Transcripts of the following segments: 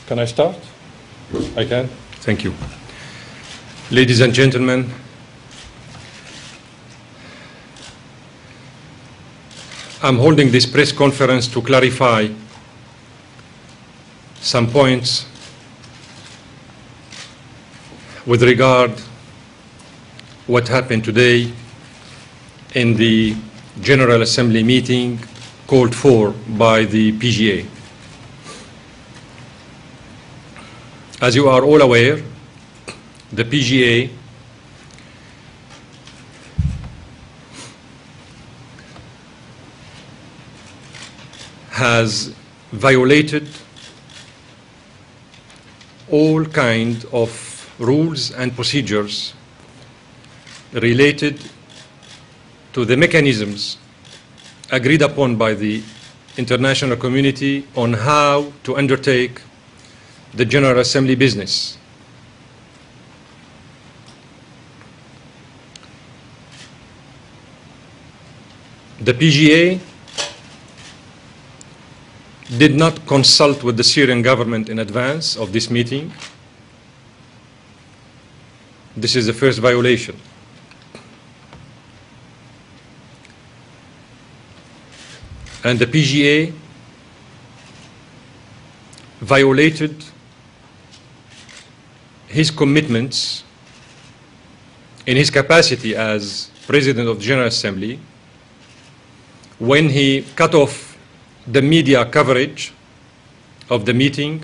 Can I start? I can. Thank you. Ladies and gentlemen, I'm holding this press conference to clarify some points with regard what happened today in the General Assembly meeting called for by the PGA. As you are all aware, the PGA has violated all kinds of rules and procedures related to the mechanisms agreed upon by the international community on how to undertake the General Assembly business. The PGA did not consult with the Syrian government in advance of this meeting. This is the first violation. And the PGA violated his commitments in his capacity as President of the General Assembly when he cut off the media coverage of the meeting,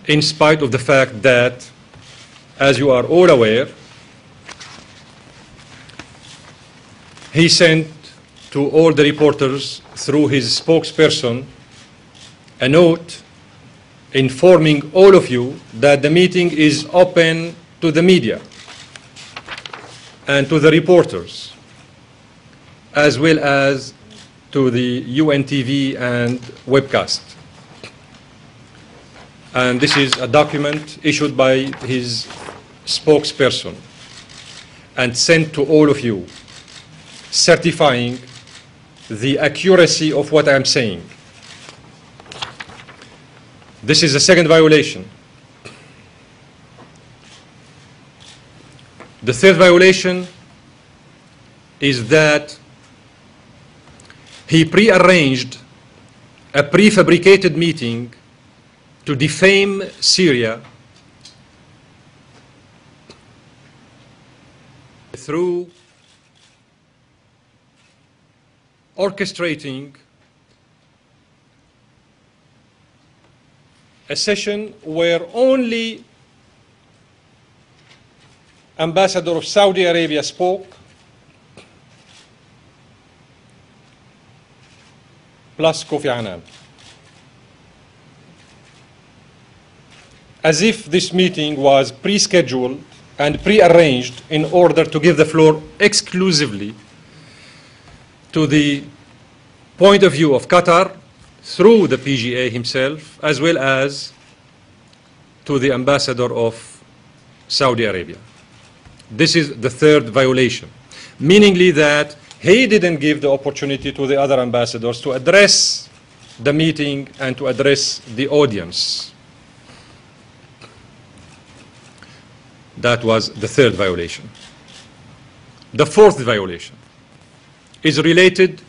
in spite of the fact that, as you are all aware, he sent to all the reporters through his spokesperson a note informing all of you that the meeting is open to the media and to the reporters, as well as to the UNTV and webcast. And this is a document issued by his spokesperson and sent to all of you, certifying the accuracy of what I'm saying. This is the second violation. The third violation is that he prearranged a prefabricated meeting to defame Syria through orchestrating a session where only Ambassador of Saudi Arabia spoke, plus Kofi Annan, as if this meeting was pre-scheduled and pre-arranged in order to give the floor exclusively to the point of view of Qatar through the PGA himself, as well as to the Ambassador of Saudi Arabia. This is the third violation, meaning that he didn't give the opportunity to the other ambassadors to address the meeting and to address the audience. That was the third violation. The fourth violation is related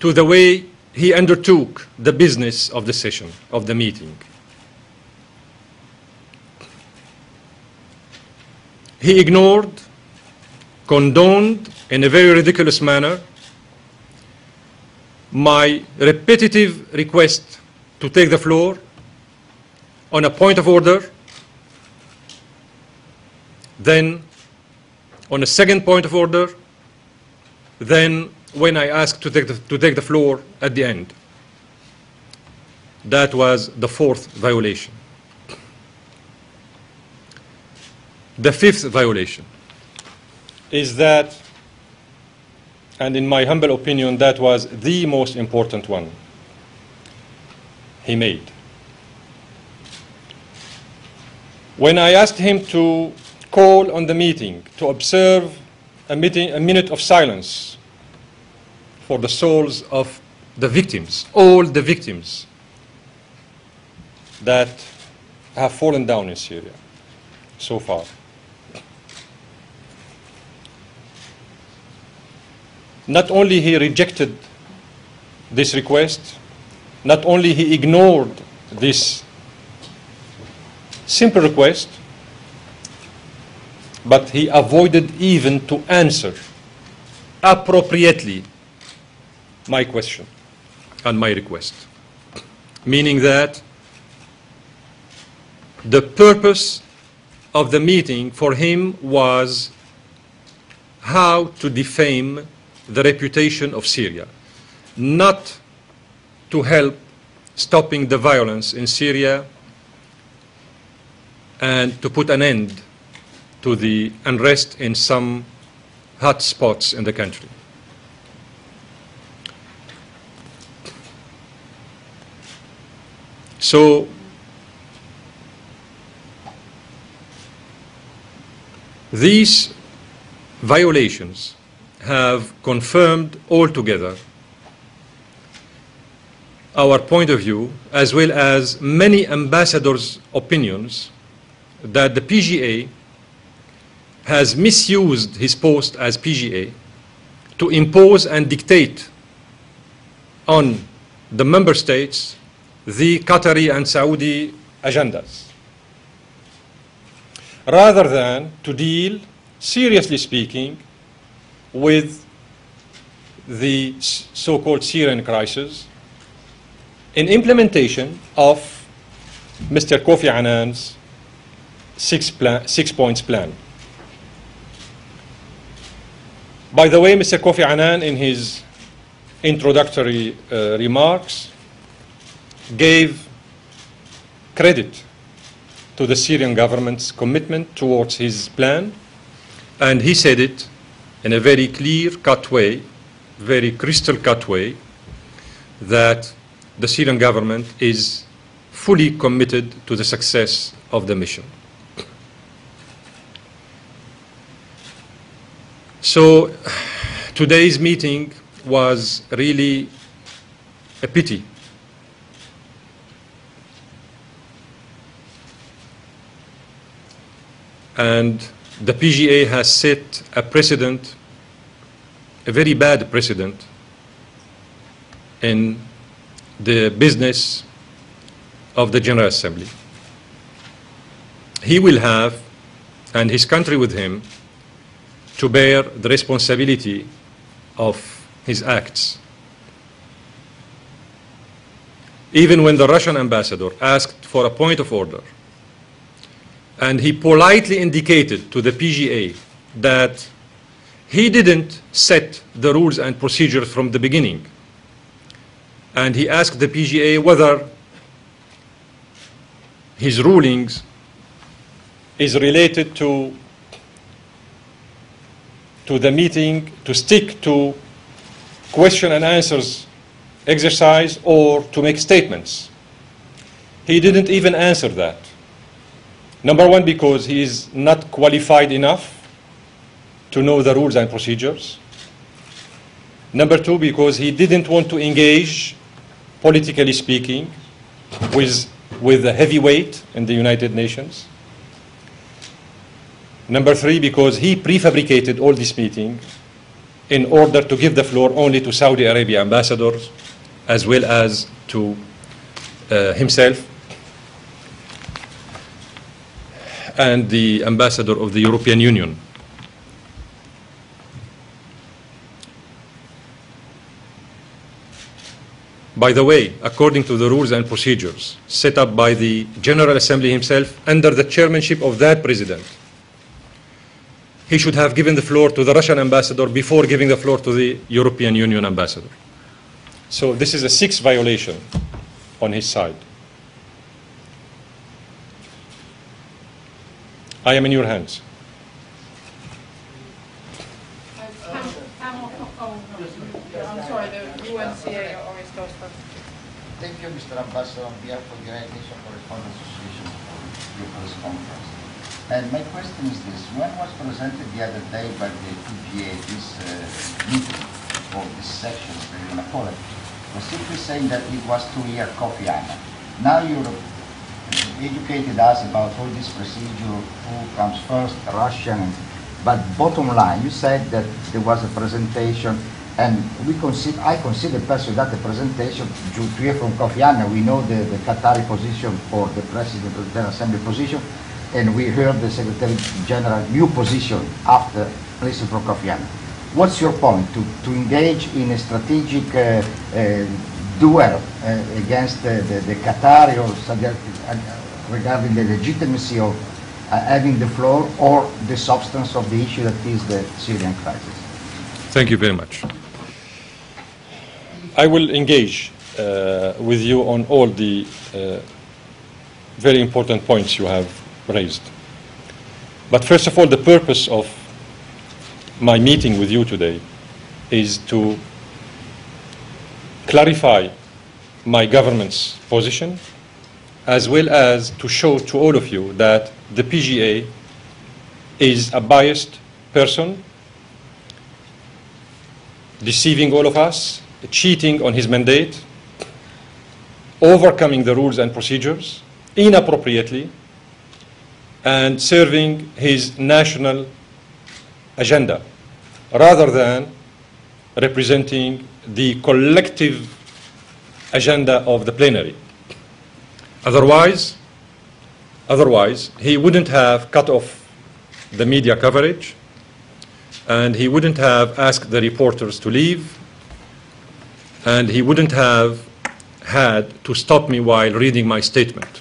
to the way he undertook the business of the session, of the meeting. He ignored, condoned in a very ridiculous manner my repetitive request to take the floor on a point of order, then on a second point of order, then when I asked to take the floor at the end. That was the fourth violation. The fifth violation is that, and in my humble opinion, that was the most important one he made. When I asked him to call on the meeting to observe a minute of silence for the souls of the victims, all the victims that have fallen down in Syria so far. Not only he rejected this request, not only he ignored this simple request, but he avoided even to answer appropriately my question and my request. Meaning that the purpose of the meeting for him was how to defame the reputation of Syria, not to help stopping the violence in Syria and to put an end to the unrest in some hot spots in the country. So these violations have confirmed altogether our point of view, as well as many ambassadors' opinions, that the PGA has misused his post as PGA to impose and dictate on the member states the Qatari and Saudi agendas, rather than to deal, seriously speaking, with the so-called Syrian crisis in implementation of Mr. Kofi Annan's six-points plan. By the way, Mr. Kofi Annan, in his introductory remarks, gave credit to the Syrian government's commitment towards his plan, and he said it in a very clear-cut way, very crystal-cut way, that the Syrian government is fully committed to the success of the mission. So today's meeting was really a pity. And the PGA has set a precedent, a very bad precedent, in the business of the General Assembly. He will have, and his country with him, to bear the responsibility of his acts. Even when the Russian ambassador asked for a point of order, and he politely indicated to the PGA that he didn't set the rules and procedures from the beginning, and he asked the PGA whether his rulings is related to the meeting, to stick to question and answers exercise or to make statements. He didn't even answer that. Number one, because he is not qualified enough to know the rules and procedures. Number two, because he didn't want to engage, politically speaking, with a heavyweight in the United Nations. Number three, because he prefabricated all this meeting in order to give the floor only to Saudi Arabia ambassadors, as well as to himself and the ambassador of the European Union. By the way, according to the rules and procedures set up by the General Assembly himself under the chairmanship of that president, he should have given the floor to the Russian ambassador before giving the floor to the European Union ambassador. So this is a sixth violation on his side. I am in your hands. I'm sorry, the UNCA always goes first. Thank you, Mr. Ambassador, on behalf of the United Nations Correspondents Association for this conference. And my question is this: when was presented the other day by the PGA this meeting, or this section, if you want to call it, was simply saying that it was to hear Kofi Annan. Now you're educated us about all this procedure, who comes first, Russian. But bottom line, you said that there was a presentation, and I consider personally that the presentation, to hear from Kofi Annan, we know the Qatari position for the President of the General Assembly position, and we heard the Secretary General new position after listening from Kofi Annan. What's your point to engage in a strategic duel against the Qatari or regarding the legitimacy of having the floor or the substance of the issue that is the Syrian crisis? Thank you very much. I will engage with you on all the very important points you have raised. But first of all, the purpose of my meeting with you today is to clarify my government's position, as well as to show to all of you that the PGA is a biased person, deceiving all of us, cheating on his mandate, overcoming the rules and procedures inappropriately, and serving his national agenda rather than representing the collective agenda of the plenary. Otherwise, he wouldn't have cut off the media coverage, and he wouldn't have asked the reporters to leave, and he wouldn't have had to stop me while reading my statement.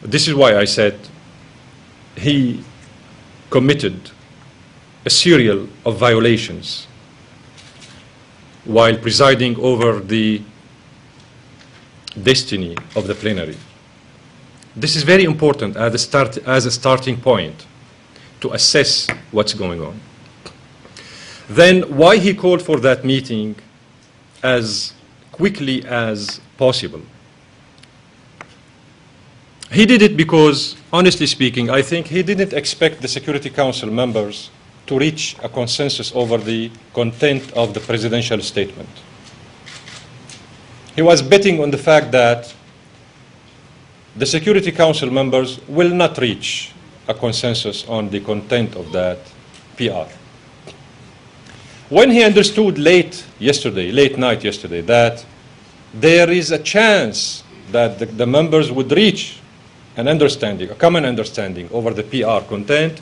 This is why I said he committed a serial of violations while presiding over the destiny of the plenary. This is very important as a starting point to assess what's going on. Then why he called for that meeting as quickly as possible? He did it because, honestly speaking, I think he didn't expect the Security Council members to reach a consensus over the content of the presidential statement. He was betting on the fact that the Security Council members will not reach a consensus on the content of that PR. When he understood late night yesterday, that there is a chance that the members would reach an understanding, a common understanding over the PR content,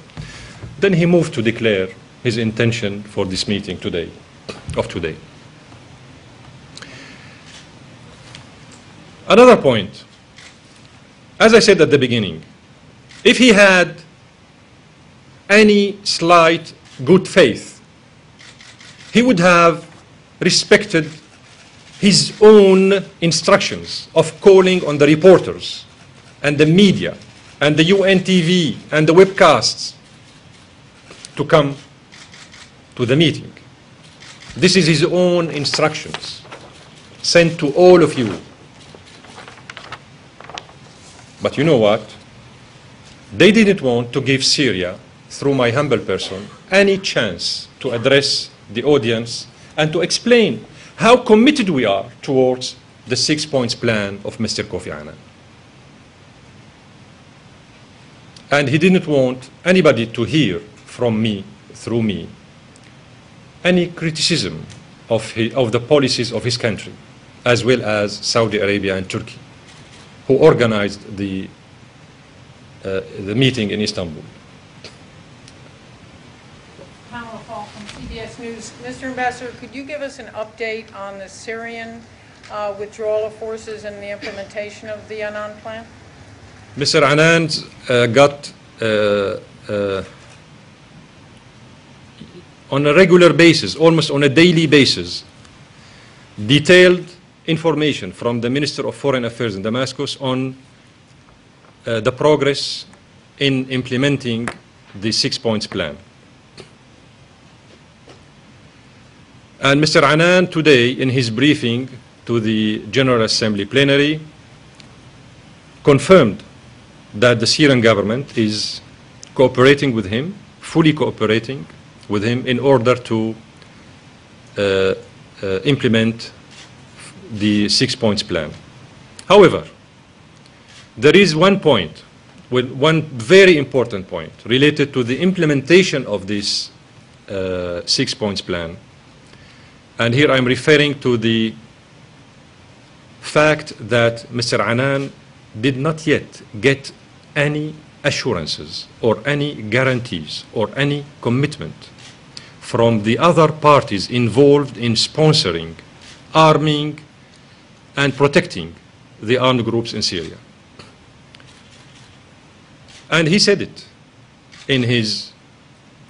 then he moved to declare his intention for this meeting today. Another point, as I said at the beginning, if he had any slight good faith, he would have respected his own instructions of calling on the reporters and the media and the UNTV and the webcasts to come to the meeting. This is his own instructions sent to all of you. But you know what? They didn't want to give Syria, through my humble person, any chance to address the audience and to explain how committed we are towards the 6-point plan of Mr. Kofi Annan. And he didn't want anybody to hear from me, through me, any criticism of the policies of his country, as well as Saudi Arabia and Turkey, who organized the meeting in Istanbul. Pamela Fall from CBS News. Mr. Ambassador, could you give us an update on the Syrian withdrawal of forces and the implementation of the Annan plan? Mr. Annan got on a regular basis, almost on a daily basis, detailed information from the Minister of Foreign Affairs in Damascus on the progress in implementing the 6-point plan. And Mr. Annan today, in his briefing to the General Assembly plenary, confirmed that the Syrian government is cooperating with him, fully cooperating with him in order to implement the 6-point plan. However, there is one point, one very important point related to the implementation of this 6 points plan. And here I'm referring to the fact that Mr. Annan did not yet get any assurances or any guarantees or any commitment from the other parties involved in sponsoring, arming, and protecting the armed groups in Syria. And he said it in his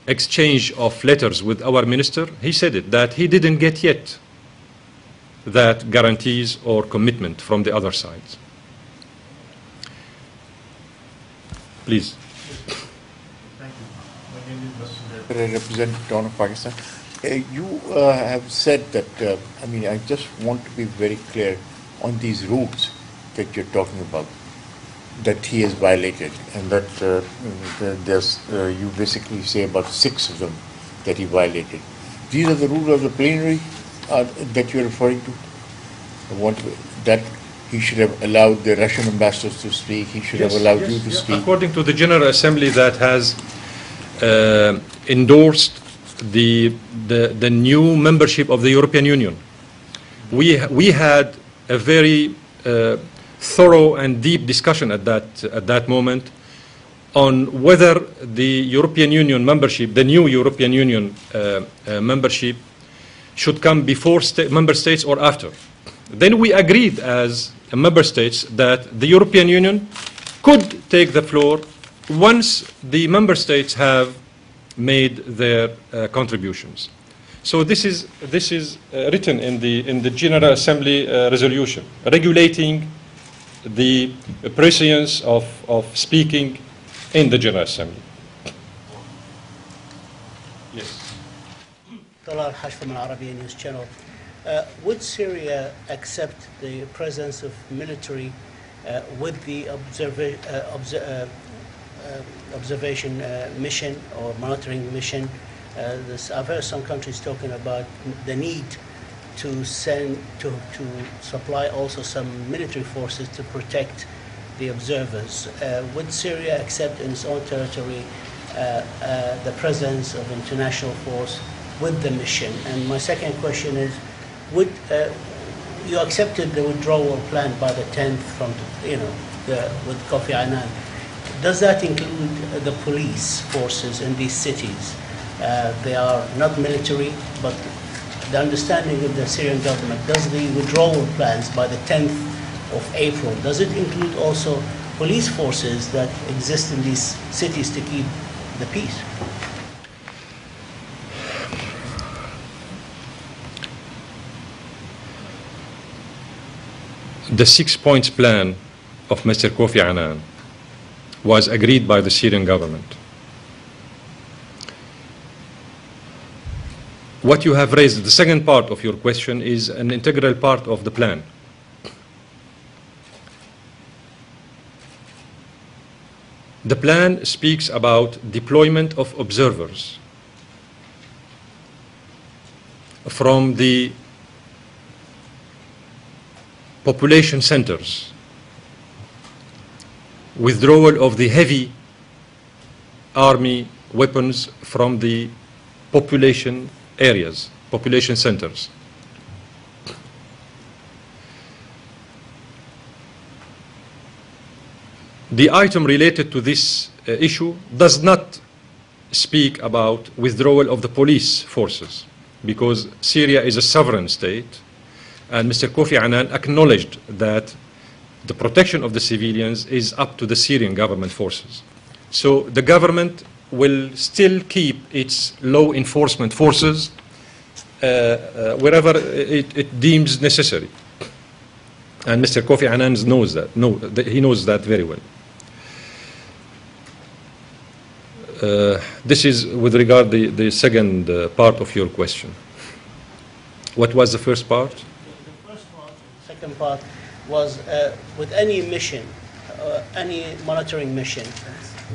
exchange of letters with our minister. He said it, that he didn't get yet that guarantees or commitment from the other sides. Please. Thank you. My name is Mr. Representative Town of Pakistan. You have said that, I just want to be very clear on these rules that you're talking about, that he has violated, and that you basically say about 6 of them that he violated. These are the rules of the plenary that you're referring to? That he should have allowed the Russian ambassadors to speak, he should have allowed you to speak. According to the General Assembly that has endorsed the new membership of the European Union, we had a very thorough and deep discussion at that moment on whether the European Union membership, the new European Union membership, should come before member states or after. Then we agreed as member states that the European Union could take the floor once the member states have made their contributions. So this is written in the General Assembly resolution regulating the prescience of speaking in the General Assembly. Yes. Talal Hashf from Arabian News Channel. Would Syria accept the presence of military with the observation mission or monitoring mission? I've heard some countries talking about the need to supply also some military forces to protect the observers. Would Syria accept in its own territory the presence of international force with the mission? And my second question is, would you accepted the withdrawal plan by the 10th from with Kofi Annan? Does that include the police forces in these cities? They are not military, but the understanding of the Syrian government, does the withdrawal plans by the 10th of April, does it include also police forces that exist in these cities to keep the peace? The 6 points plan of Mr. Kofi Annan was agreed by the Syrian government. What you have raised, the second part of your question, is an integral part of the plan. The plan speaks about deployment of observers from the population centers, withdrawal of the heavy army weapons from the population areas, population centers. The item related to this issue does not speak about withdrawal of the police forces, because Syria is a sovereign state, and Mr. Kofi Annan acknowledged that the protection of the civilians is up to the Syrian government forces. So the government will still keep its law enforcement forces wherever it deems necessary. And Mr. Kofi Annan knows that. He knows that very well. This is with regard to the second part of your question. What was the first part? The first part, the second part was with any mission, any monitoring mission,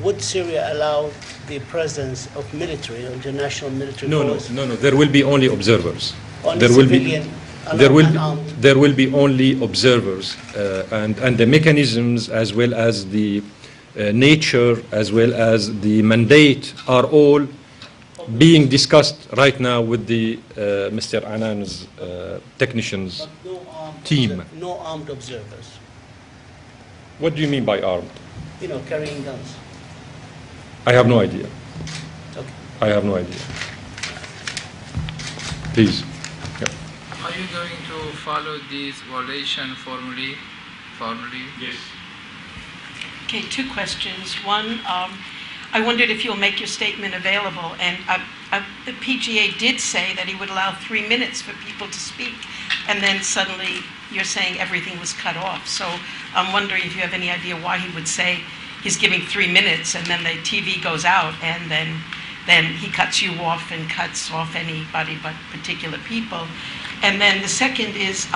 would Syria allow the presence of military, international military force? No. There will be only observers. Only there civilian? there will be only observers, and the mechanisms as well as the nature as well as the mandate are all being discussed right now with the Mr. Annan's technicians team. No armed observers. What do you mean by armed? You know, carrying guns. I have no idea. Okay. I have no idea. Please. Are you going to follow this violation formally? Yes. Okay, two questions. One, I wondered if you'll make your statement available, and the PGA did say that he would allow 3 minutes for people to speak, and then suddenly you're saying everything was cut off. So I'm wondering if you have any idea why he would say he's giving 3 minutes, and then the TV goes out, and then he cuts you off and cuts off anybody but particular people. And then the second is,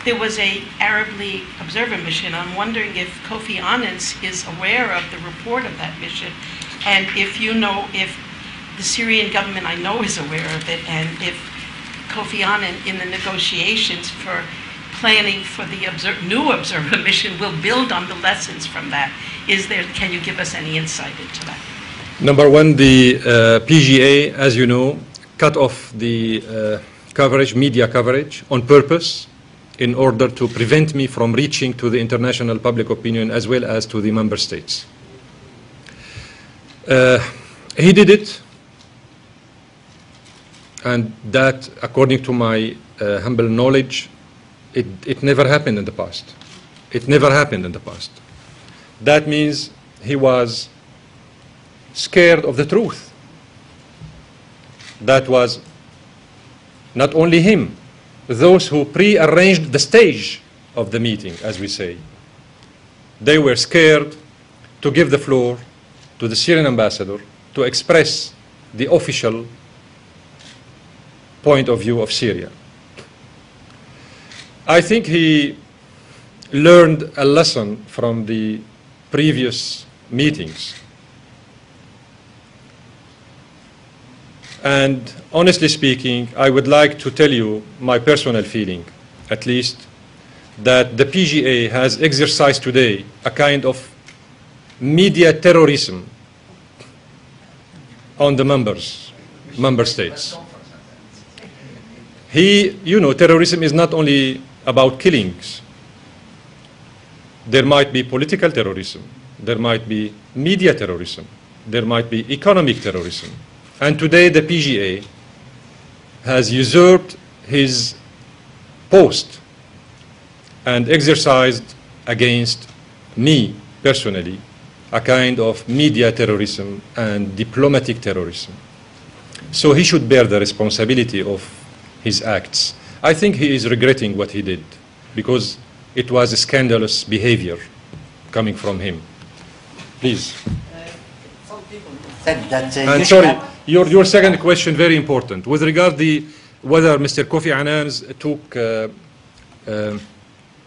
there was a Arab League observer mission. I'm wondering if Kofi Annan is aware of the report of that mission, and if you know if the Syrian government, I know, is aware of it, and if Kofi Annan in the negotiations for planning for the new observer mission will build on the lessons from that. Can you give us any insight into that? Number one, the PGA, as you know, cut off the media coverage on purpose in order to prevent me from reaching to the international public opinion as well as to the member states. He did it, and that, according to my humble knowledge, it never happened in the past. It never happened in the past. That means he was scared of the truth. That was not only him, those who pre-arranged the stage of the meeting, as we say. They were scared to give the floor to the Syrian ambassador to express the official point of view of Syria. I think he learned a lesson from the previous meetings. And honestly speaking, I would like to tell you my personal feeling, at least, that the PGA has exercised today a kind of media terrorism on the member states. Terrorism is not only about killings. There might be political terrorism. There might be media terrorism. There might be economic terrorism. And today the PGA has usurped his post and exercised against me personally a kind of media terrorism and diplomatic terrorism. So he should bear the responsibility of his acts. I think he is regretting what he did because it was a scandalous behavior coming from him. Please. Some people said that and sorry, your second question, very important. With regard to whether Mr. Kofi Annan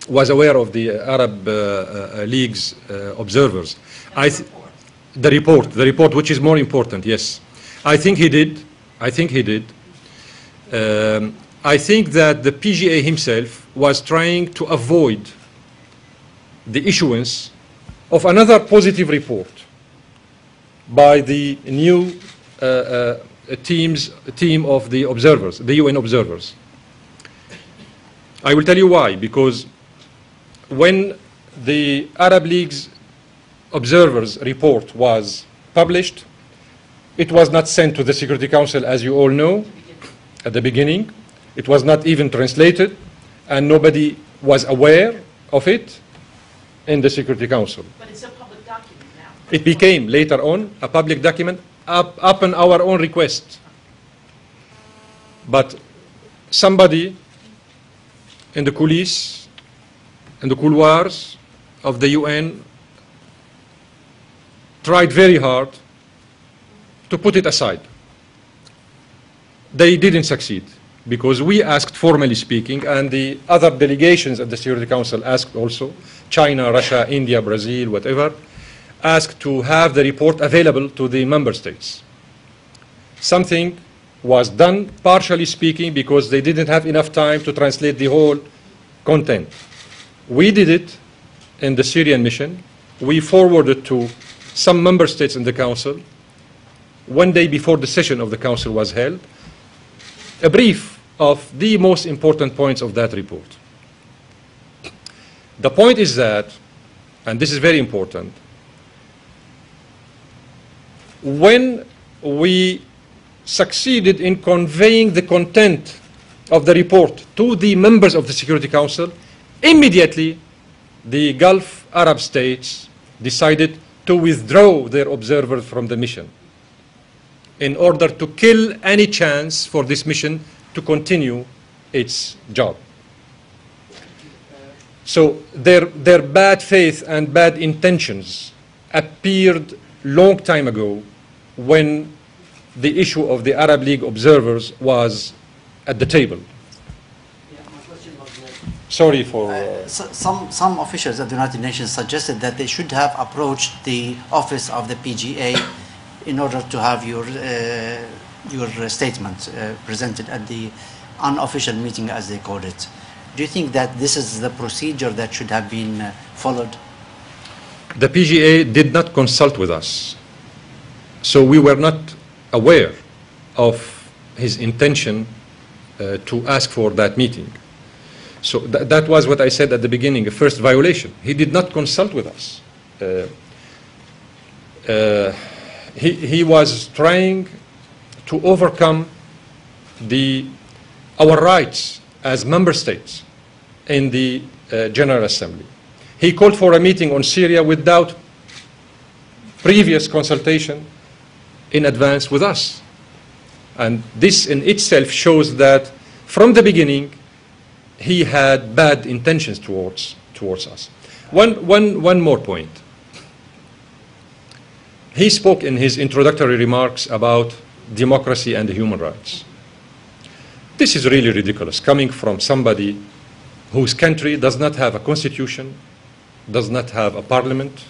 was aware of the Arab League's observers. The report, which is more important, yes. I think he did. I think that the PGA himself was trying to avoid the issuance of another positive report by the new team of the observers, the UN observers. I will tell you why. Because when the Arab League's observers report was published, it was not sent to the Security Council, as you all know, at the beginning. It was not even translated, and nobody was aware of it in the Security Council. But it's a public document now. It became, later on, a public document upon our own request. But somebody in the coulisses, in the couloirs of the UN, tried very hard to put it aside. They didn't succeed because we asked, formally speaking, and the other delegations at the Security Council asked also, China, Russia, India, Brazil, whatever, asked to have the report available to the member states. Something was done partially speaking because they didn't have enough time to translate the whole content. We did it in the Syrian mission. We forwarded to some member states in the council, one day before the session of the council was held, a brief of the most important points of that report. The point is that, and this is very important, when we succeeded in conveying the content of the report to the members of the Security Council, immediately the Gulf Arab states decided to withdraw their observers from the mission in order to kill any chance for this mission to continue its job. So their bad faith and bad intentions appeared long time ago when the issue of the Arab League observers was at the table. Yeah, my question was Sorry for... some officials at the United Nations suggested that they should have approached the office of the PGA in order to have your statement presented at the unofficial meeting, as they called it. Do you think that this is the procedure that should have been followed? The PGA did not consult with us, so we were not aware of his intention to ask for that meeting. So that was what I said at the beginning, a first violation. He did not consult with us. He was trying to overcome our rights as member states in the General Assembly. He called for a meeting on Syria without previous consultation in advance with us. And this in itself shows that from the beginning he had bad intentions towards us. One more point. He spoke in his introductory remarks about democracy and human rights. This is really ridiculous, coming from somebody whose country does not have a constitution, does not have a parliament,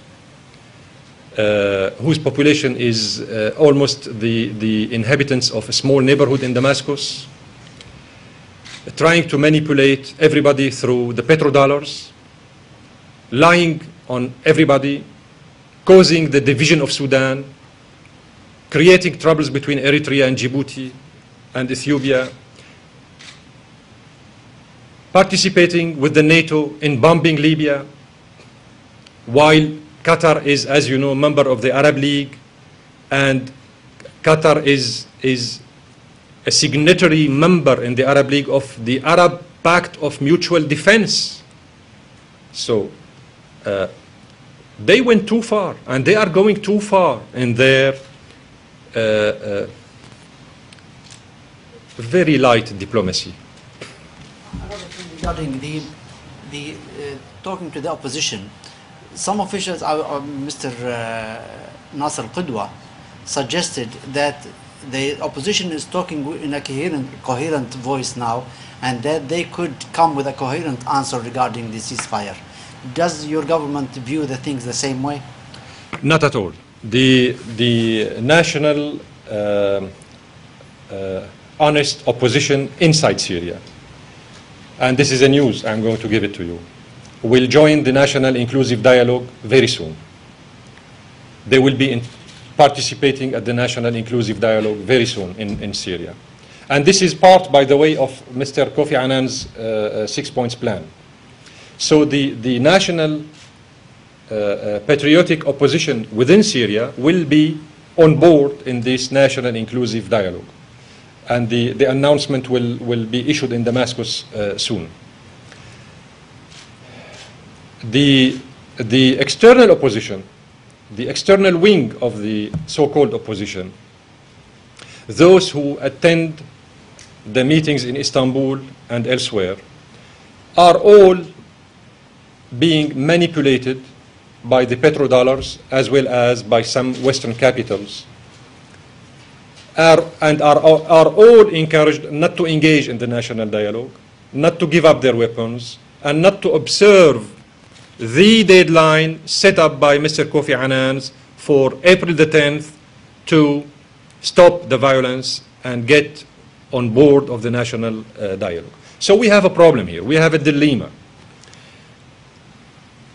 whose population is almost the inhabitants of a small neighborhood in Damascus, trying to manipulate everybody through the petrodollars, lying on everybody, causing the division of Sudan, creating troubles between Eritrea and Djibouti and Ethiopia, participating with the NATO in bombing Libya, while Qatar is, as you know, a member of the Arab League, and Qatar is a signatory member in the Arab League of the Arab Pact of Mutual Defense. So they went too far, and they are going too far in their very light diplomacy. Another thing regarding the talking to the opposition, some officials, Mr. Nasser Qudwa, suggested that the opposition is talking in a coherent voice now, and that they could come with a coherent answer regarding the ceasefire. Does your government view the things the same way? Not at all. The national honest opposition inside Syria, and this is a news, I'm going to give it to you, will join the National Inclusive Dialogue very soon. They will be participating at the National Inclusive Dialogue very soon in Syria. And this is part, by the way, of Mr. Kofi Annan's 6 points plan. So the national patriotic opposition within Syria will be on board in this National Inclusive Dialogue. And the announcement will be issued in Damascus soon. The external opposition, the external wing of the so-called opposition, those who attend the meetings in Istanbul and elsewhere, are all being manipulated by the petrodollars as well as by some Western capitals, and are all encouraged not to engage in the national dialogue, not to give up their weapons, and not to observe the deadline set up by Mr. Kofi Annan for April the 10th to stop the violence and get on board of the national dialogue. So we have a problem here. We have a dilemma.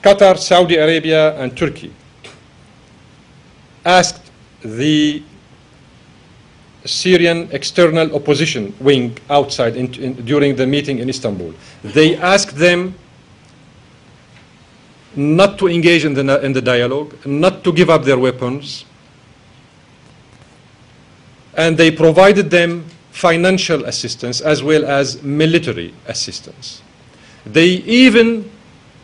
Qatar, Saudi Arabia, and Turkey asked the Syrian external opposition wing outside during the meeting in Istanbul. They asked them not to engage in the dialogue, not to give up their weapons, and they provided them financial assistance as well as military assistance. They even,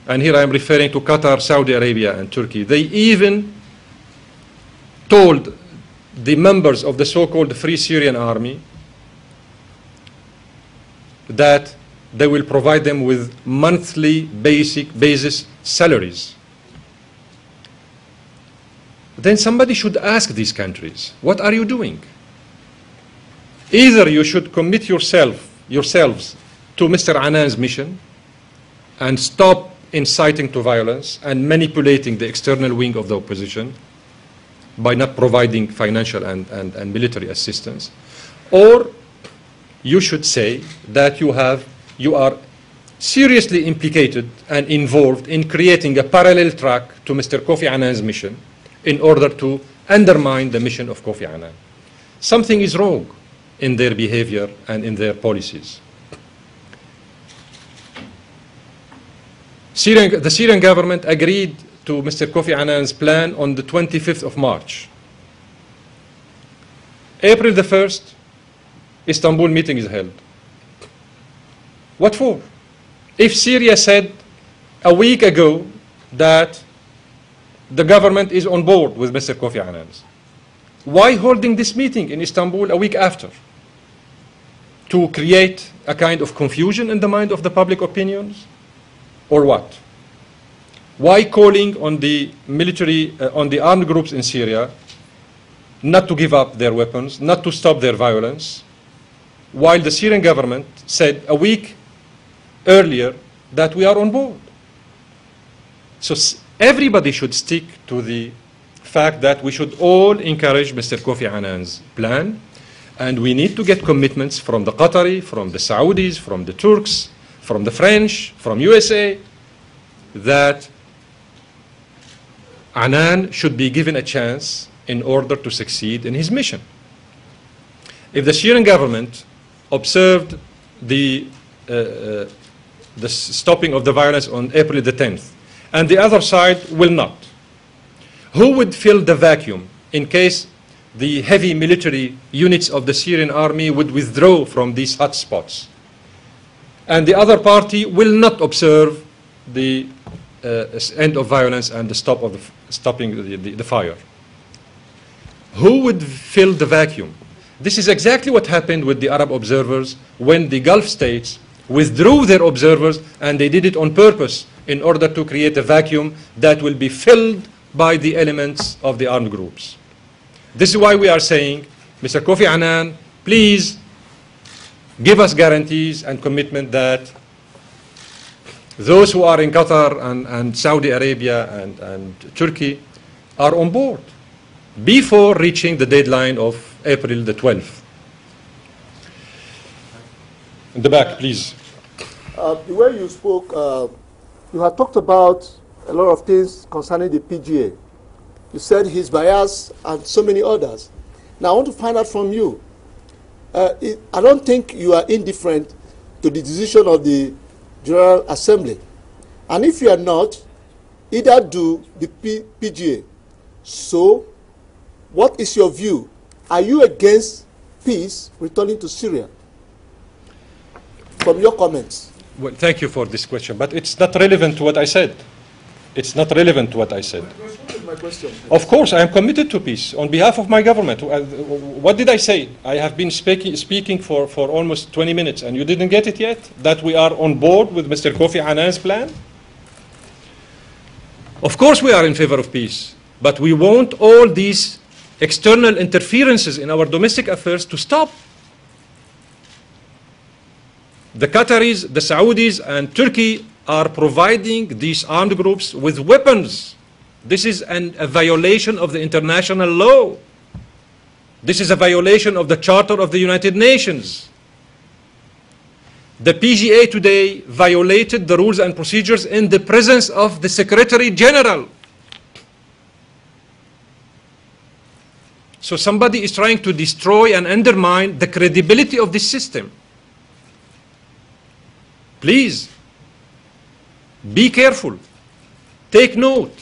and here I am referring to Qatar, Saudi Arabia, and Turkey, they even told the members of the so-called Free Syrian Army that they will provide them with monthly basis salaries. Then somebody should ask these countries, what are you doing? Either you should commit yourselves to Mr. Annan's mission and stop inciting to violence and manipulating the external wing of the opposition by not providing financial and military assistance, or you should say that you are seriously implicated and involved in creating a parallel track to Mr. Kofi Annan's mission in order to undermine the mission of Kofi Annan. Something is wrong in their behavior and in their policies. The Syrian government agreed to Mr. Kofi Annan's plan on the 25th of March. April the 1st, Istanbul meeting is held. What for? If Syria said a week ago that the government is on board with Mr. Kofi Annan, why holding this meeting in Istanbul a week after? To create a kind of confusion in the mind of the public opinions? Or what? Why calling on the military, on the armed groups in Syria not to give up their weapons, not to stop their violence, while the Syrian government said a week earlier that we are on board? So everybody should stick to the fact that we should all encourage Mr. Kofi Annan's plan, and we need to get commitments from the Qatari, from the Saudis, from the Turks, from the French, from USA, that Annan should be given a chance in order to succeed in his mission. If the Syrian government observed the stopping of the violence on April the 10th, and the other side will not, who would fill the vacuum in case the heavy military units of the Syrian army would withdraw from these hotspots, and the other party will not observe the end of violence and the stopping the fire? Who would fill the vacuum? This is exactly what happened with the Arab observers when the Gulf states withdrew their observers, and they did it on purpose in order to create a vacuum that will be filled by the elements of the armed groups. This is why we are saying, Mr. Kofi Annan, please give us guarantees and commitment that those who are in Qatar and Saudi Arabia and Turkey are on board before reaching the deadline of April the 12th. In the back, please. The way you spoke, you had talked about a lot of things concerning the PGA. You said his bias and so many others. Now I want to find out from you. I don't think you are indifferent to the decision of the General Assembly. And if you are not, either do the PGA. So, what is your view? Are you against peace returning to Syria? From your comments. Well, thank you for this question, but it's not relevant to what I said. It's not relevant to what I said. My question. Of course, I am committed to peace on behalf of my government. What did I say? I have been speaking for almost 20 minutes, and you didn't get it yet? That we are on board with Mr. Kofi Annan's plan? Of course we are in favor of peace, but we want all these external interferences in our domestic affairs to stop. The Qataris, the Saudis, and Turkey are providing these armed groups with weapons. This is a violation of the international law. This is a violation of the Charter of the United Nations. The PGA today violated the rules and procedures in the presence of the Secretary General. So somebody is trying to destroy and undermine the credibility of this system. Please, be careful. Take note.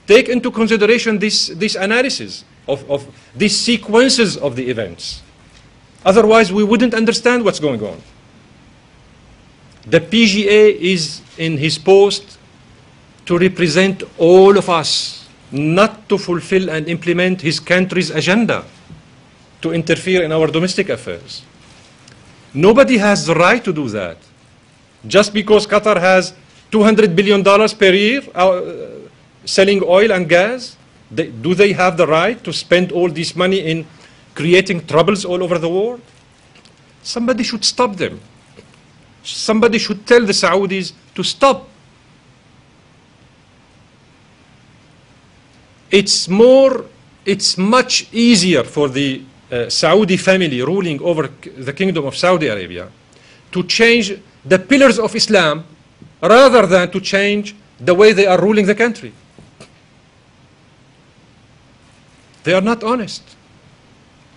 Take into consideration this analysis of these sequences of the events. Otherwise, we wouldn't understand what's going on. The PGA is in his post to represent all of us, not to fulfill and implement his country's agenda, to interfere in our domestic affairs. Nobody has the right to do that. Just because Qatar has $200 billion per year selling oil and gas, do they have the right to spend all this money in creating troubles all over the world? Somebody should stop them. Somebody should tell the Saudis to stop. It's much easier for the Saudi family ruling over the Kingdom of Saudi Arabia to change the pillars of Islam rather than to change the way they are ruling the country. They are not honest.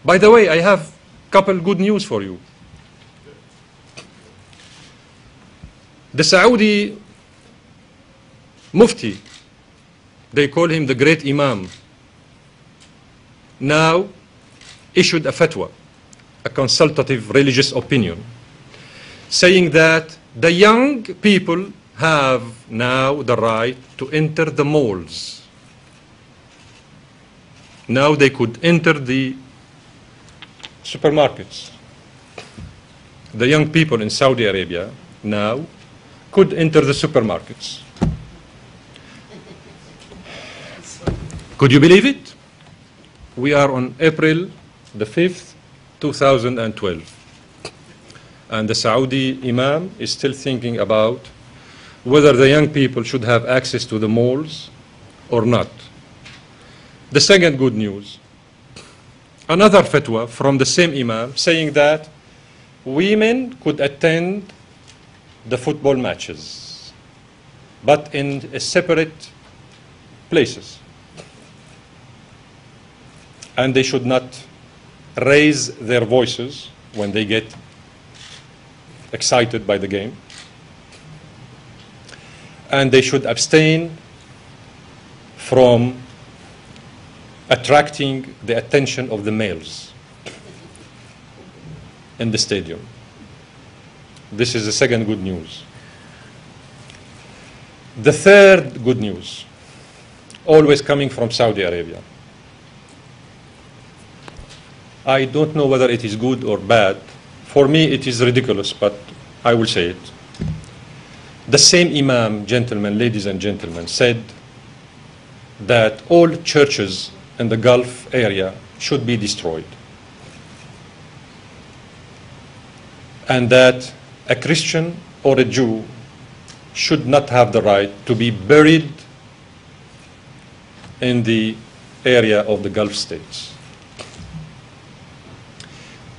By the way, I have a couple good news for you. The Saudi Mufti, they call him the great Imam, now issued a fatwa, a consultative religious opinion, saying that the young people have now the right to enter the malls. Now they could enter the supermarkets. The young people in Saudi Arabia now could enter the supermarkets. Could you believe it? We are on April the 5th, 2012. And the Saudi Imam is still thinking about whether the young people should have access to the malls or not. The second good news, another fatwa from the same Imam saying that women could attend the football matches, but in separate places. And they should not raise their voices when they get excited by the game. And they should abstain from attracting the attention of the males in the stadium. This is the second good news. The third good news, always coming from Saudi Arabia. I don't know whether it is good or bad. For me, it is ridiculous, but I will say it. The same Imam, gentlemen, ladies and gentlemen, said that all churches in the Gulf area should be destroyed. And that a Christian or a Jew should not have the right to be buried in the area of the Gulf states.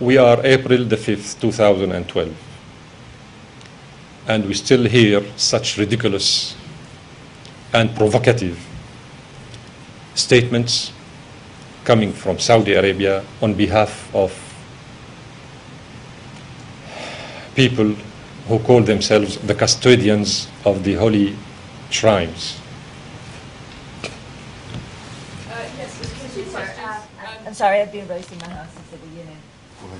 We are April the 5th, 2012, and we still hear such ridiculous and provocative statements coming from Saudi Arabia on behalf of people who call themselves the custodians of the holy shrines. I'm sorry, I've been raising my hand since the beginning.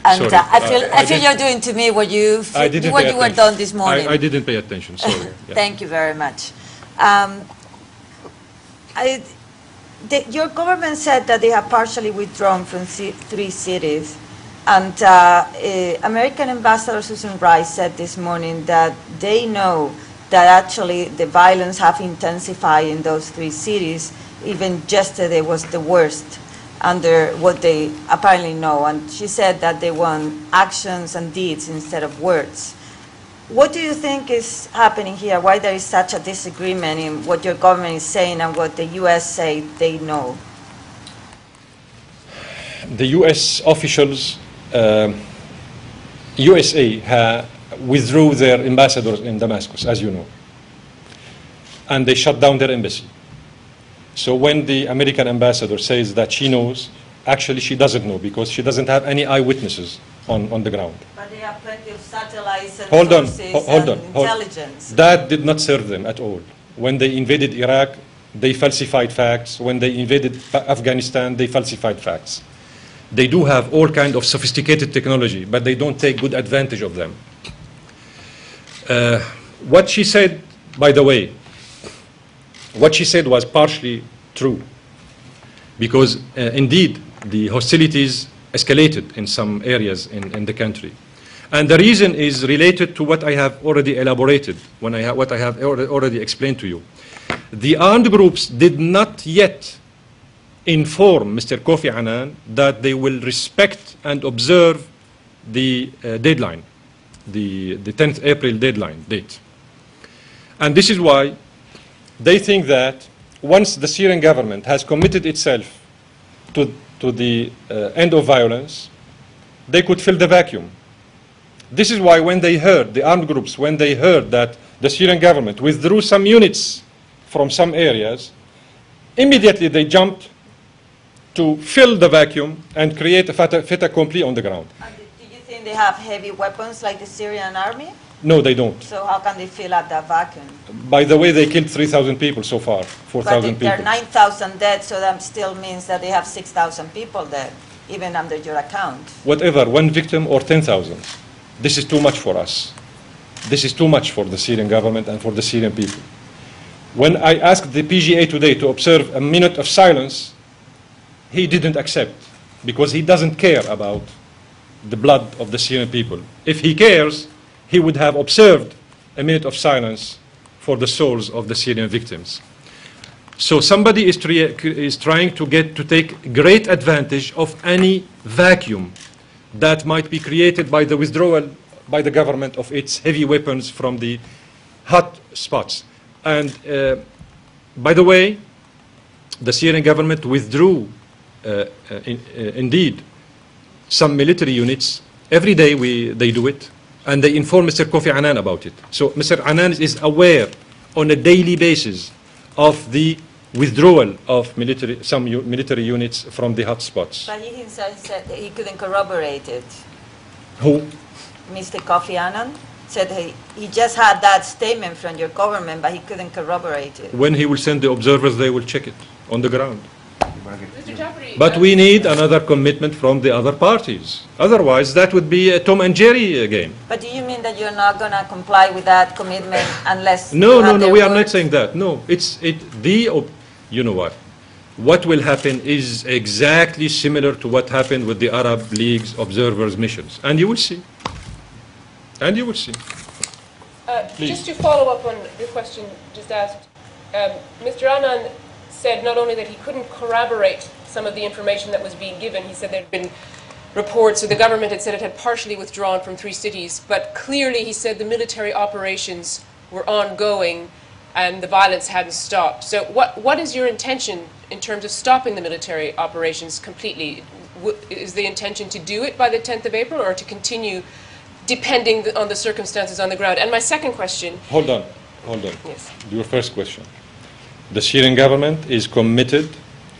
And Sorry, I feel you're doing to me what you were done this morning. I didn't pay attention, sorry. Yeah. Thank you very much. Your government said that they have partially withdrawn from 3 cities. And American Ambassador Susan Rice said this morning that they know that actually the violence have intensified in those 3 cities. Even yesterday was the worst under what they apparently know. And she said that they want actions and deeds instead of words. What do you think is happening here? Why there is such a disagreement in what your government is saying and what the U.S. say they know? the U.S. officials, USA withdrew their ambassadors in Damascus, as you know, and they shut down their embassy. So when the American ambassador says that she knows, actually she doesn't know, because she doesn't have any eyewitnesses on the ground. But they have plenty of satellites and Hold on, sources hold and on. intelligence. That did not serve them at all. When they invaded Iraq, they falsified facts. When they invaded Afghanistan, they falsified facts. They do have all kind of sophisticated technology, but they don't take good advantage of them. What she said, by the way, what she said was partially true, because indeed the hostilities escalated in some areas in the country. And the reason is related to what I have already elaborated, what I have already explained to you. The armed groups did not yet inform Mr. Kofi Annan that they will respect and observe the deadline, the 10th April deadline date. And this is why they think that once the Syrian government has committed itself to the end of violence, they could fill the vacuum. This is why when they heard, the armed groups, when they heard that the Syrian government withdrew some units from some areas, immediately they jumped to fill the vacuum and create a fait accompli on the ground. And do you think they have heavy weapons like the Syrian army? No, they don't. So how can they fill up that vacuum? By the way, they killed 3,000 people so far, 4,000 But there are people. 9,000 dead, so that still means that they have 6,000 people dead, even under your account. Whatever, one victim or 10,000. This is too much for us. This is too much for the Syrian government and for the Syrian people. When I asked the PGA today to observe a minute of silence, he didn't accept, because he doesn't care about the blood of the Syrian people. If he cares, he would have observed a minute of silence for the souls of the Syrian victims. So somebody is trying to take great advantage of any vacuum that might be created by the withdrawal by the government of its heavy weapons from the hot spots. And by the way, the Syrian government withdrew indeed some military units. Every day they do it, and they inform Mr. Kofi Annan about it. So Mr. Annan is aware on a daily basis of the withdrawal of some military units from the hotspots. But he himself said that he couldn't corroborate it. Who? Mr. Kofi Annan said he just had that statement from your government, but he couldn't corroborate it. When he will send the observers, they will check it on the ground. Mr. Jaffery, But we need another commitment from the other parties. Otherwise, that would be a Tom and Jerry game. But do you mean that you're not going to comply with that commitment unless No, you no, have no, their we are word? not saying that. No, you know what? What will happen is exactly similar to what happened with the Arab League's observers' missions. And you will see. And you will see. just to follow up on your question just asked, Mr. Annan said not only that he couldn't corroborate some of the information that was being given, he said there had been reports, or the government had said it had partially withdrawn from 3 cities, but clearly he said the military operations were ongoing and the violence hadn't stopped. So what is your intention in terms of stopping the military operations completely? Is the intention to do it by the 10th of April or to continue depending on the circumstances on the ground? And my second question... Hold on. Yes. Your first question. The Syrian government is committed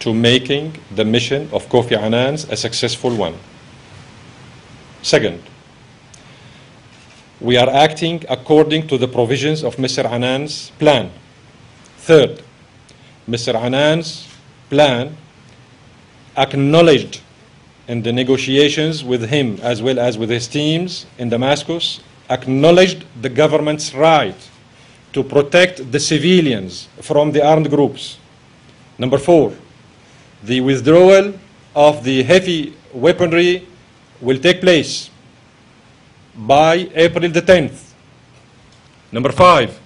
to making the mission of Kofi Annan a successful one. Second, we are acting according to the provisions of Mr. Annan's plan. Third, Mr. Annan's plan acknowledged in the negotiations with him as well as with his teams in Damascus, acknowledged the government's right to protect the civilians from the armed groups. Number 4, the withdrawal of the heavy weaponry will take place by April the 10th. Number 5,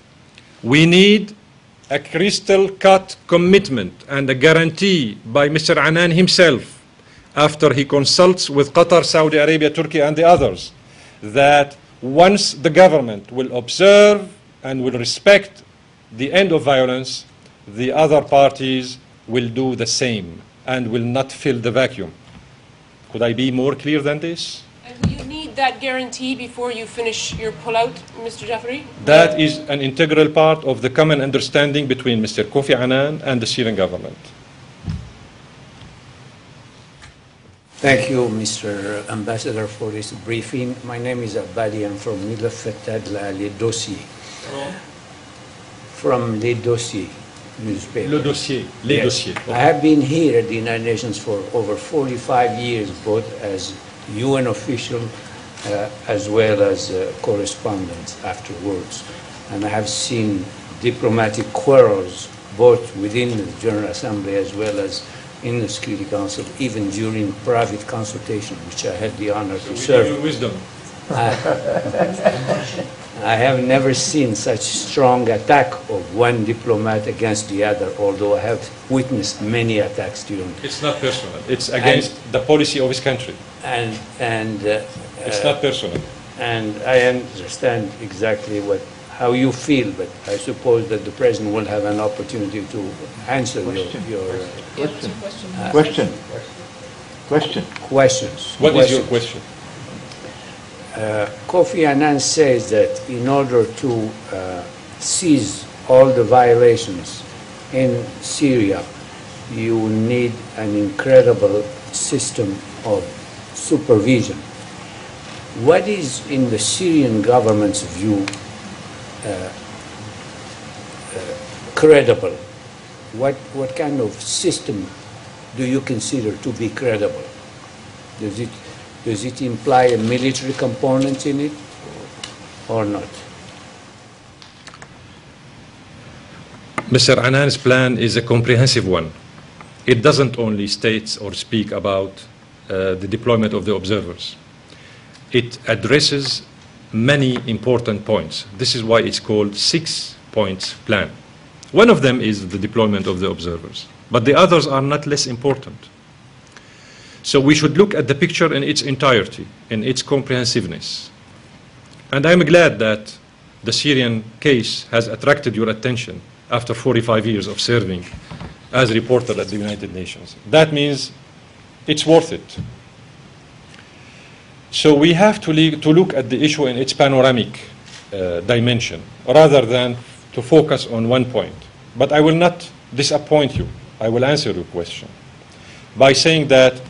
we need a crystal-cut commitment and a guarantee by Mr. Annan himself, after he consults with Qatar, Saudi Arabia, Turkey, and the others, that once the government will observe and will respect the end of violence, the other parties will do the same and will not fill the vacuum. Could I be more clear than this? And will you need that guarantee before you finish your pullout, Mr. Jafari? That is an integral part of the common understanding between Mr. Kofi Annan and the Syrian government. Thank you, Mr. Ambassador, for this briefing. My name is Abadi. I'm from Le Dossier. From Le Dossier newspaper. Le Dossier. Les Yes. Dossiers. I have been here at the United Nations for over 45 years, both as UN official as well as correspondent afterwards. And I have seen diplomatic quarrels both within the General Assembly as well as in the Security Council, even during private consultation, which I had the honor to serve. Your wisdom. I have never seen such strong attack of one diplomat against the other, although I have witnessed many attacks during. It's not personal. It's against the policy of his country. It's not personal. And I understand exactly how you feel, but I suppose that the President will have an opportunity to answer your questions. What is your question? Kofi Annan says that in order to seize all the violations in Syria, you need an incredible system of supervision. What is, in the Syrian government's view, credible? What kind of system do you consider to be credible? Does it imply a military component in it or not? Mr. Annan's plan is a comprehensive one. It doesn't only state or speak about the deployment of the observers. It addresses many important points. This is why it's called 6-point plan. One of them is the deployment of the observers, but the others are not less important. So we should look at the picture in its entirety, in its comprehensiveness. And I'm glad that the Syrian case has attracted your attention after 45 years of serving as a reporter at the United Nations. That means it's worth it. So we have to look at the issue in its panoramic dimension, rather than to focus on one point. But I will not disappoint you. I will answer your question by saying that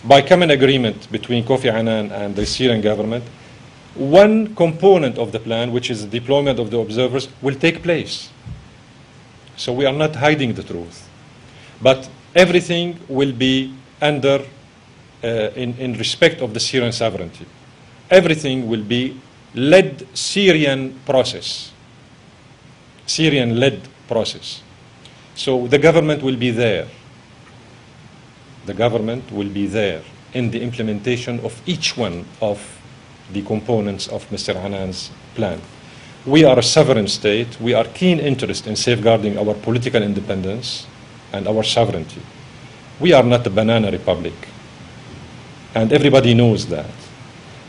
by common agreement between Kofi Annan and the Syrian government, one component of the plan, which is the deployment of the observers, will take place. So we are not hiding the truth. But everything will be under, in respect of the Syrian sovereignty. Everything will be led Syrian process, Syrian-led process. So the government will be there. The government will be there in the implementation of each one of the components of Mr. Annan's plan. We are a sovereign state. We are keen interest in safeguarding our political independence and our sovereignty. We are not a banana republic. And everybody knows that.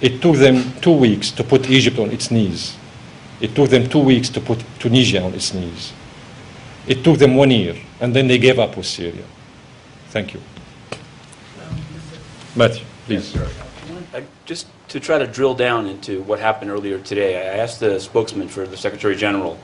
It took them 2 weeks to put Egypt on its knees. It took them 2 weeks to put Tunisia on its knees. It took them 1 year, and then they gave up with Syria. Thank you. Matthew, please. Yes, just to try to drill down into what happened earlier today, I asked the spokesman for the Secretary General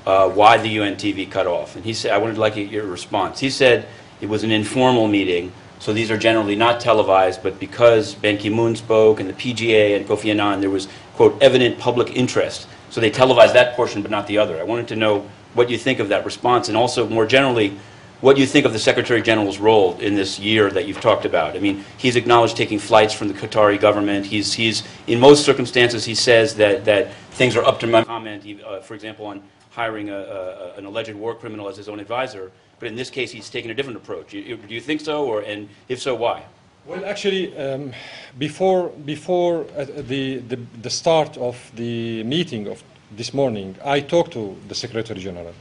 why the UNTV cut off, and he said, I would like your response. He said it was an informal meeting, so these are generally not televised, but because Ban Ki-moon spoke and the PGA and Kofi Annan, there was, quote, evident public interest. So they televised that portion but not the other. I wanted to know what you think of that response, and also more generally, what you think of the Secretary General's role in this year that you've talked about. I mean, he's acknowledged taking flights from the Qatari government. He's in most circumstances, he says that things are up to my comment, for example, on hiring an alleged war criminal as his own advisor. But in this case, he's taken a different approach. Do you think so, and if so, why? Well, actually, before the start of the meeting of this morning, I talked to the Secretary General,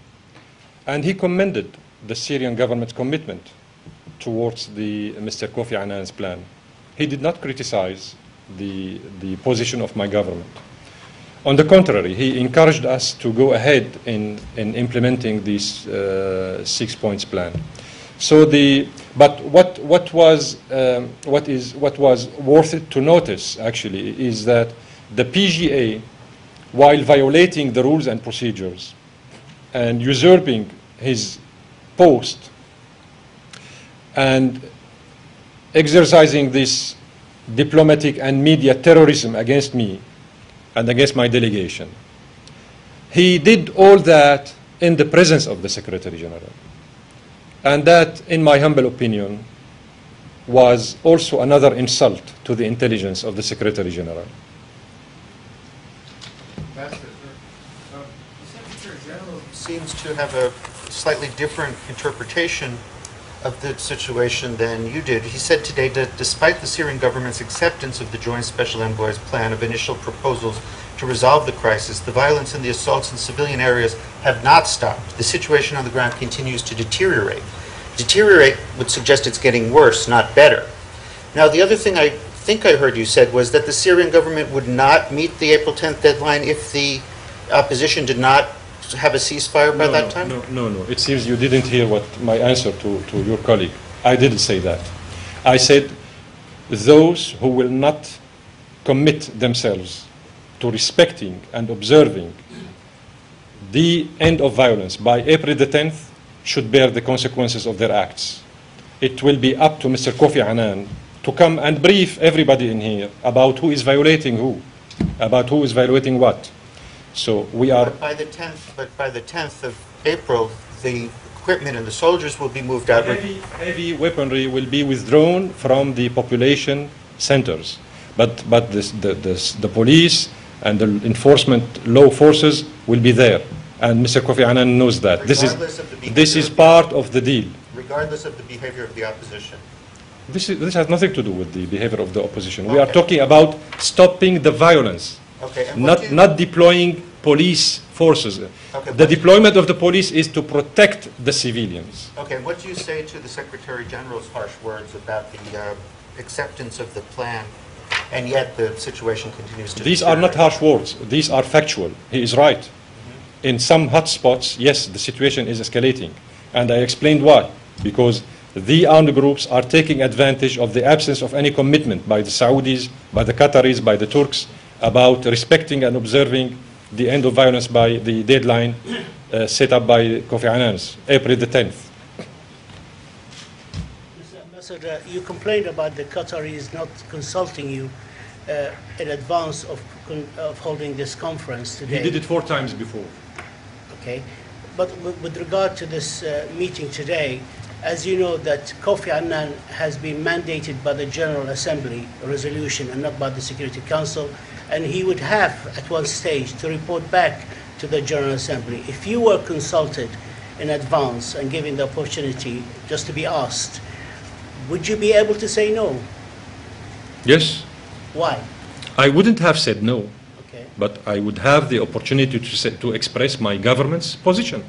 and he commended the Syrian government's commitment towards Mr. Kofi Annan's plan. He did not criticize the position of my government. On the contrary, he encouraged us to go ahead in implementing this 6 points plan. So but what was worth it to notice actually is that the PGA, while violating the rules and procedures and usurping his post and exercising this diplomatic and media terrorism against me and against my delegation, he did all that in the presence of the Secretary General. And that, in my humble opinion, was also another insult to the intelligence of the Secretary General. The Secretary General seems to have a slightly different interpretation of the situation than you did. He said today that despite the Syrian government's acceptance of the Joint Special Envoy's plan of initial proposals to resolve the crisis, the violence and the assaults in civilian areas have not stopped. The situation on the ground continues to deteriorate. Deteriorate would suggest it's getting worse, not better. Now, the other thing I think I heard you said was that the Syrian government would not meet the April 10th deadline if the opposition did not have a ceasefire by that time? No. It seems you didn't hear what my answer to your colleague. I didn't say that. I said those who will not commit themselves to respecting and observing the end of violence by April the 10th should bear the consequences of their acts. It will be up to Mr. Kofi Annan to come and brief everybody in here about who is violating who, about who is violating what. So we are... But by the 10th of April, the equipment and the soldiers will be moved out. Heavy weaponry will be withdrawn from the population centers. But the police and the enforcement law forces will be there. And Mr. Kofi Annan knows that. This is part of the deal. Regardless of the behavior of the opposition. This has nothing to do with the behavior of the opposition. Okay. We are talking about stopping the violence, not deploying police forces. Okay, the deployment of the police is to protect the civilians. Okay, what do you say to the Secretary General's harsh words about the acceptance of the plan, and yet the situation continues to... These are not harsh words. These are factual. He is right. Mm-hmm. In some hotspots, yes, the situation is escalating. And I explained why. Because the armed groups are taking advantage of the absence of any commitment by the Saudis, by the Qataris, by the Turks, about respecting and observing the end of violence by the deadline set up by Kofi Annan's, April the 10th. Mr. Ambassador, you complained about the Qataris not consulting you in advance of holding this conference today. He did it 4 times before. Okay. But with regard to this meeting today, as you know that Kofi Annan has been mandated by the General Assembly resolution and not by the Security Council, and he would have at one stage to report back to the General Assembly. If you were consulted in advance and given the opportunity just to be asked, would you be able to say no? Yes. Why? I wouldn't have said no. Okay. But I would have the opportunity to express my government's position.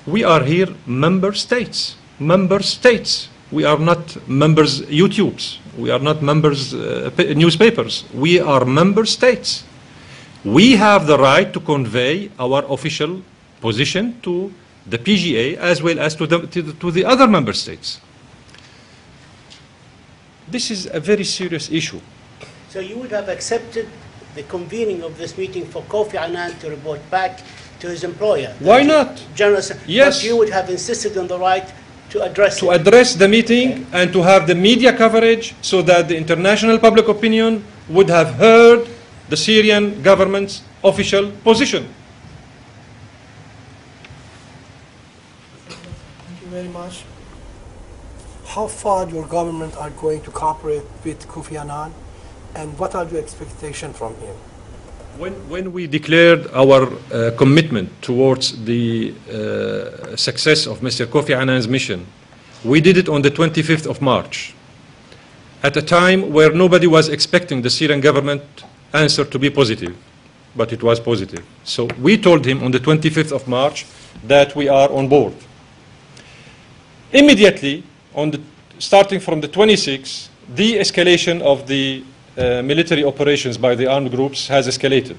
We are here member states. Member states. We are not members YouTubes. We are not members newspapers. We are member states. We have the right to convey our official position to the PGA as well as to the other member states. This is a very serious issue. So you would have accepted the convening of this meeting for Kofi Annan to report back to his employer? Why not? Yes. But you would have insisted on the right to address the meeting and to have the media coverage so that the international public opinion would have heard the Syrian government's official position. Thank you very much. How far your government are going to cooperate with Kofi Annan, and what are your expectations from him? When we declared our commitment towards the success of Mr. Kofi Annan's mission, we did it on the 25th of March, at a time where nobody was expecting the Syrian government answer to be positive, but it was positive. So we told him on the 25th of March that we are on board. Immediately, starting from the 26th, the escalation of the military operations by the armed groups has escalated.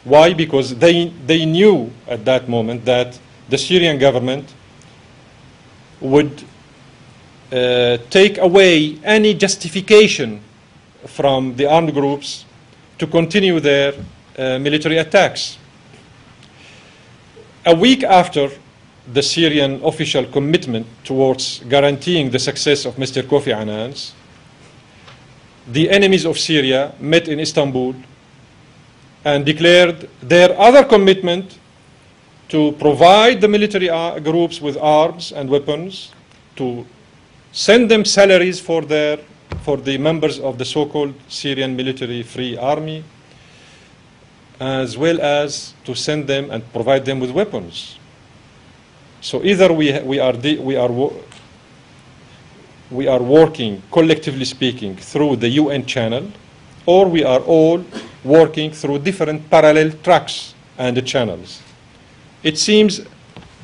Why? Because they knew at that moment that the Syrian government would take away any justification from the armed groups to continue their military attacks. A week after the Syrian official commitment towards guaranteeing the success of Mr. Kofi Annan's, the enemies of Syria met in Istanbul and declared their other commitment to provide the military groups with arms and weapons, to send them salaries for the members of the so-called Syrian Military Free Army, as well as to send them and provide them with weapons. So either we are working, collectively speaking, through the UN channel, or we are all working through different parallel tracks and channels. It seems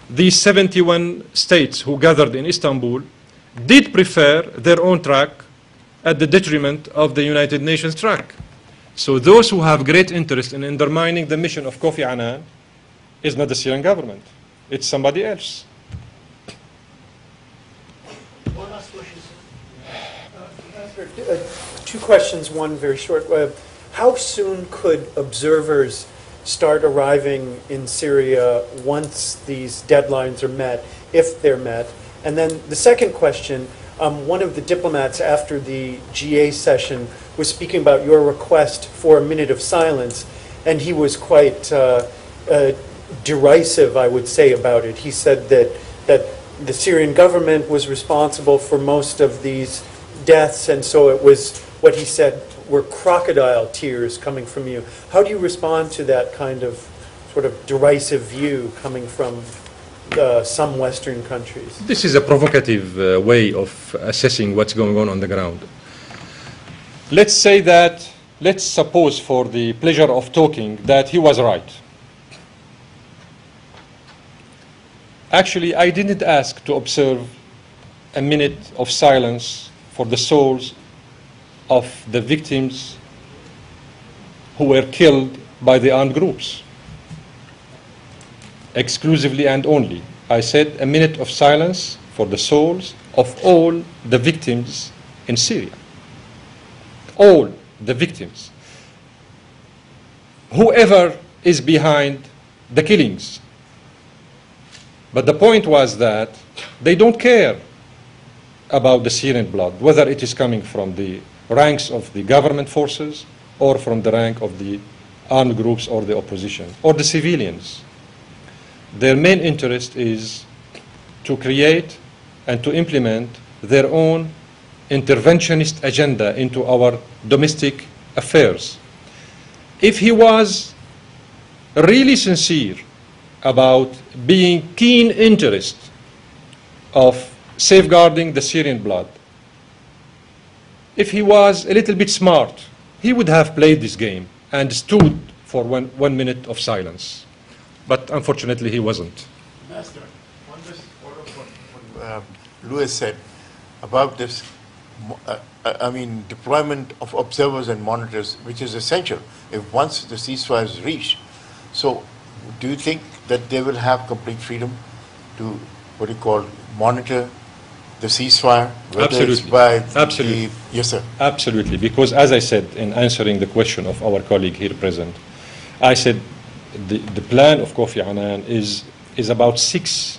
these 71 states who gathered in Istanbul did prefer their own track at the detriment of the United Nations track. So those who have great interest in undermining the mission of Kofi Annan is not the Syrian government. It's somebody else. One last question, Ambassador, two questions, one very short. How soon could observers start arriving in Syria once these deadlines are met, if they're met? And then the second question, one of the diplomats after the GA session was speaking about your request for a minute of silence, and he was quite derisive, I would say, about it. He said that the Syrian government was responsible for most of these deaths, and so it was, what he said, were crocodile tears coming from you. How do you respond to that kind of sort of derisive view coming from some Western countries? This is a provocative way of assessing what's going on the ground. Let's say that, let's suppose for the pleasure of talking that he was right. Actually, I didn't ask to observe a minute of silence for the souls of the victims who were killed by the armed groups. Exclusively and only. I said a minute of silence for the souls of all the victims in Syria. All the victims. Whoever is behind the killings. But the point was that they don't care about the Syrian blood, whether it is coming from the ranks of the government forces or from the rank of the armed groups or the opposition or the civilians. Their main interest is to create and to implement their own interventionist agenda into our domestic affairs. If he was really sincere about being keen interest of safeguarding the Syrian blood, if he was a little bit smart, he would have played this game and stood for one minute of silence. But unfortunately, he wasn't. Master, on this follow what Louis said about this, deployment of observers and monitors, which is essential if once the ceasefire is reached. So, do you think that they will have complete freedom to, monitor the ceasefire? Absolutely. Absolutely. Yes, sir. Absolutely. Because as I said in answering the question of our colleague here present, I said the plan of Kofi Annan is about 6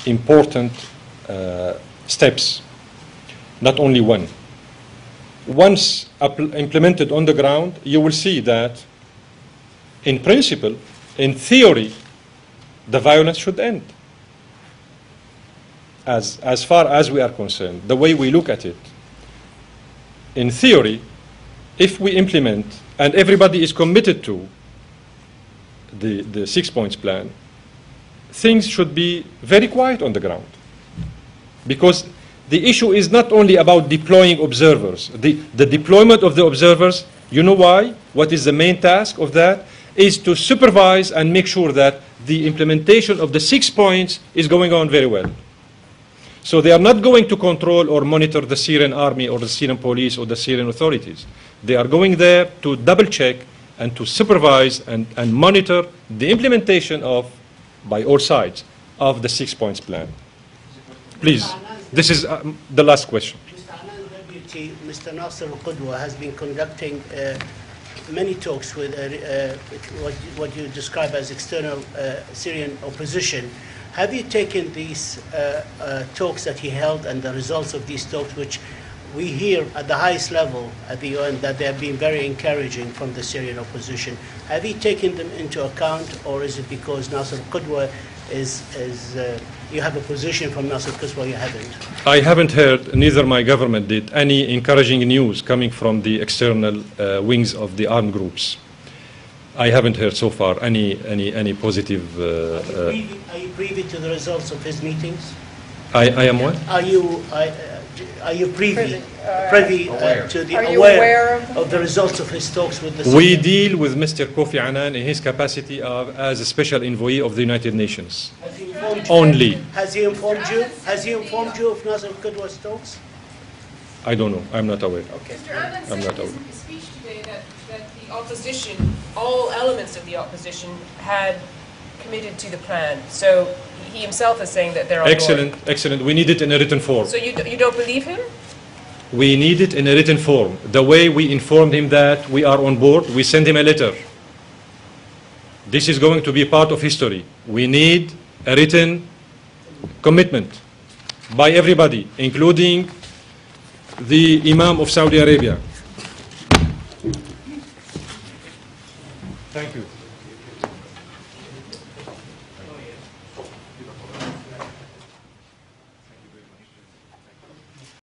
important steps, not only one. Once implemented on the ground, you will see that in principle, in theory, the violence should end. As far as we are concerned, the way we look at it, in theory, if we implement and everybody is committed to the 6 points plan, things should be very quiet on the ground. Because the issue is not only about deploying observers. The deployment of the observers, you know why? What is the main task of that? Is to supervise and make sure that the implementation of the 6 points is going on very well. So they are not going to control or monitor the Syrian army or the Syrian police or the Syrian authorities. They are going there to double check and to supervise and monitor the implementation of, by all sides, of the 6 points plan. Please. This is the last question. Mr. Annan, Deputy Mr. Nasser al-Qudwa has been conducting many talks with what you describe as external Syrian opposition. Have you taken these talks that he held and the results of these talks, which we hear at the highest level at the UN that they have been very encouraging from the Syrian opposition? Have you taken them into account, or is it because Nasser al-Qudwa you have a position from Nasser al-Qudwa you haven't? I haven't heard, neither my government did, any encouraging news coming from the external wings of the armed groups. I haven't heard so far any positive. Are you privy to the results of his meetings? I am what? Are you privy to the aware of the results of his talks with the? We deal with Mr. Kofi Annan in his capacity as a special envoy of the United Nations. Has he informed you? Only. Has he informed you? Has he informed you of Nasser al-Qudwa's talks? I don't know. I'm not aware. Okay. Mr. Annan I'm said not in aware. his speech today that the opposition, all elements of the opposition, had committed to the plan. So he himself is saying that they're on Excellent, board. excellent. We need it in a written form. So you don't believe him? We need it in a written form. The way we informed him that we are on board, we send him a letter. This is going to be part of history. We need a written commitment by everybody, including the Imam of Saudi Arabia. Thank you.